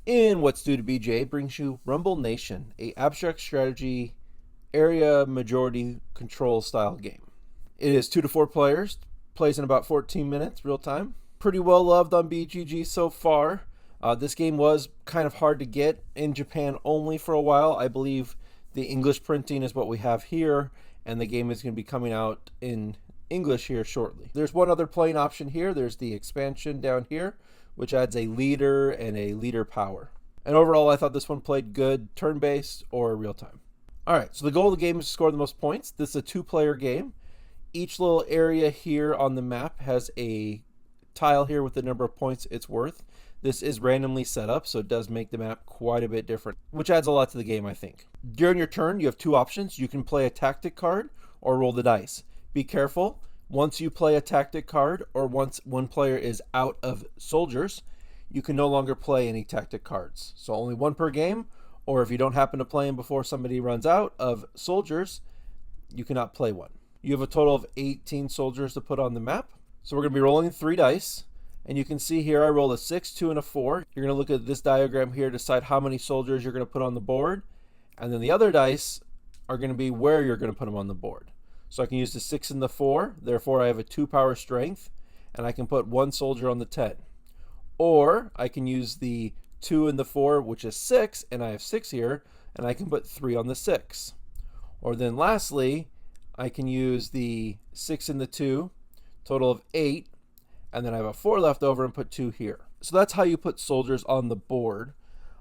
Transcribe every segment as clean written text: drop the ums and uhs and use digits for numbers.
In What's New to BGA brings you Rumble Nation, a abstract strategy area majority control style game. It is 2 to 4 players, plays in about 14 minutes real time. Pretty well loved on BGG so far. This game was kind of hard to get in Japan only for a while. I believe the English printing is what we have here, and the game is going to be coming out in English here shortly. There's one other playing option here. There's the expansion down here, which adds a leader and a leader power. And overall, I thought this one played good, turn-based or real-time. All right, so the goal of the game is to score the most points. This is a 2-player game. Each little area here on the map has a tile here with the number of points it's worth. This is randomly set up, so it does make the map quite a bit different, which adds a lot to the game, I think. During your turn, you have 2 options. You can play a tactic card or roll the dice. Be careful. Once you play a tactic card or once one player is out of soldiers, you can no longer play any tactic cards. So only 1 per game, or if you don't happen to play them before somebody runs out of soldiers, you cannot play one. You have a total of 18 soldiers to put on the map. So we're going to be rolling 3 dice. And you can see here I rolled a 6, 2, and a 4. You're going to look at this diagram here, decide how many soldiers you're going to put on the board. And then the other dice are going to be where you're going to put them on the board. So I can use the 6 and the 4. Therefore, I have a 2 power strength. And I can put 1 soldier on the 10. Or I can use the 2 and the 4, which is 6. And I have 6 here. And I can put 3 on the 6. Or then lastly, I can use the 6 and the 2. Total of 8. And then I have a 4 left over and put 2 here. So that's how you put soldiers on the board.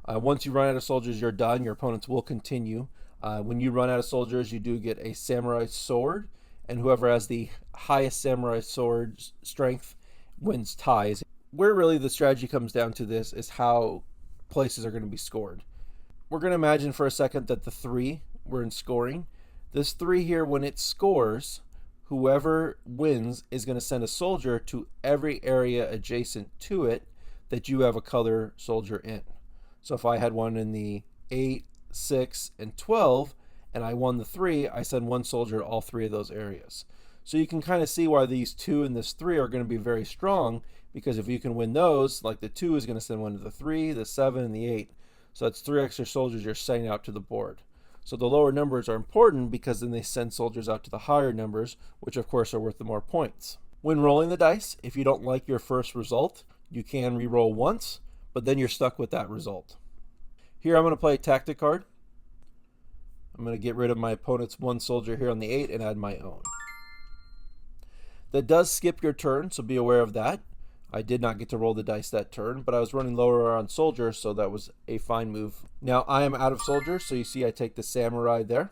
Once you run out of soldiers, you're done. Your opponents will continue. When you run out of soldiers, you do get a samurai sword. And whoever has the highest samurai sword strength wins ties. Where really the strategy comes down to this is how places are going to be scored. We're going to imagine for a second that the 3 were in scoring. This 3 here, when it scores, whoever wins is going to send a soldier to every area adjacent to it that you have a color soldier in. So if I had one in the 8, 6, and 12, and I won the 3, I send 1 soldier to all 3 of those areas. So you can kind of see why these 2 and this 3 are going to be very strong, because if you can win those, like the 2 is going to send 1 to the 3, the 7, and the 8. So that's 3 extra soldiers you're sending out to the board. So the lower numbers are important because then they send soldiers out to the higher numbers, which of course are worth the more points. When rolling the dice, if you don't like your first result, you can re-roll once, but then you're stuck with that result. Here I'm going to play a tactic card. I'm going to get rid of my opponent's 1 soldier here on the 8 and add my own. That does skip your turn, so be aware of that. I did not get to roll the dice that turn, but I was running lower on soldiers, so that was a fine move. Now I am out of soldiers, so you see I take the samurai there.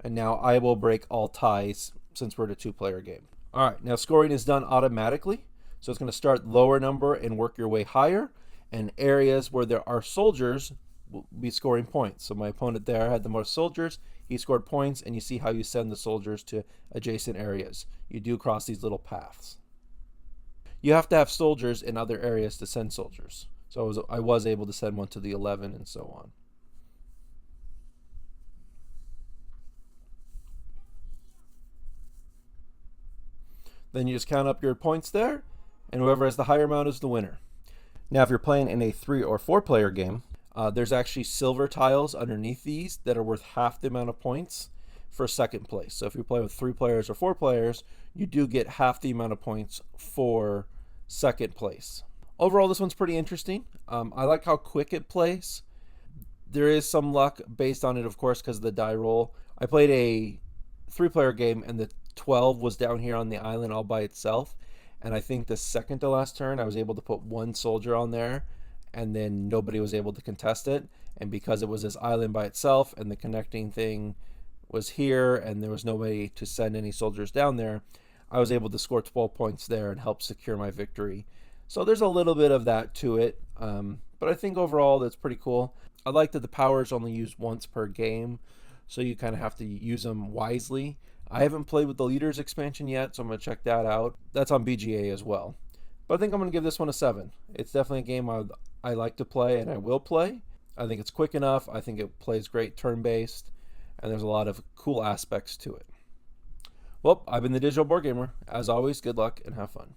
And now I will break all ties since we're in a 2-player game. All right, now scoring is done automatically. So it's going to start lower number and work your way higher. And areas where there are soldiers will be scoring points. So my opponent there had the most soldiers. He scored points, and you see how you send the soldiers to adjacent areas. You do cross these little paths. You have to have soldiers in other areas to send soldiers. So I was able to send one to the 11 and so on. Then you just count up your points there, and whoever has the higher amount is the winner. Now if you're playing in a 3 or 4 player game, there's actually silver tiles underneath these that are worth half the amount of points for second place. So if you play with 3 players or 4 players, you do get half the amount of points for second place. Overall, this one's pretty interesting. I like how quick it plays. There is some luck based on it, of course, because of the die roll. I played a 3-player game, and the 12 was down here on the island all by itself. And I think the second to last turn, I was able to put 1 soldier on there, and then nobody was able to contest it. And because it was this island by itself, and the connecting thing was here, and there was no way to send any soldiers down there, I was able to score 12 points there and help secure my victory. So there's a little bit of that to it, but I think overall that's pretty cool. I like that the powers only used once per game, so you kind of have to use them wisely. I haven't played with the Leaders expansion yet, so I'm going to check that out. That's on BGA as well. But I think I'm going to give this one a 7. It's definitely a game I like to play, and I will play. I think it's quick enough. I think it plays great turn-based, and there's a lot of cool aspects to it. Well, I've been the Digital Board Gamer. As always, good luck and have fun.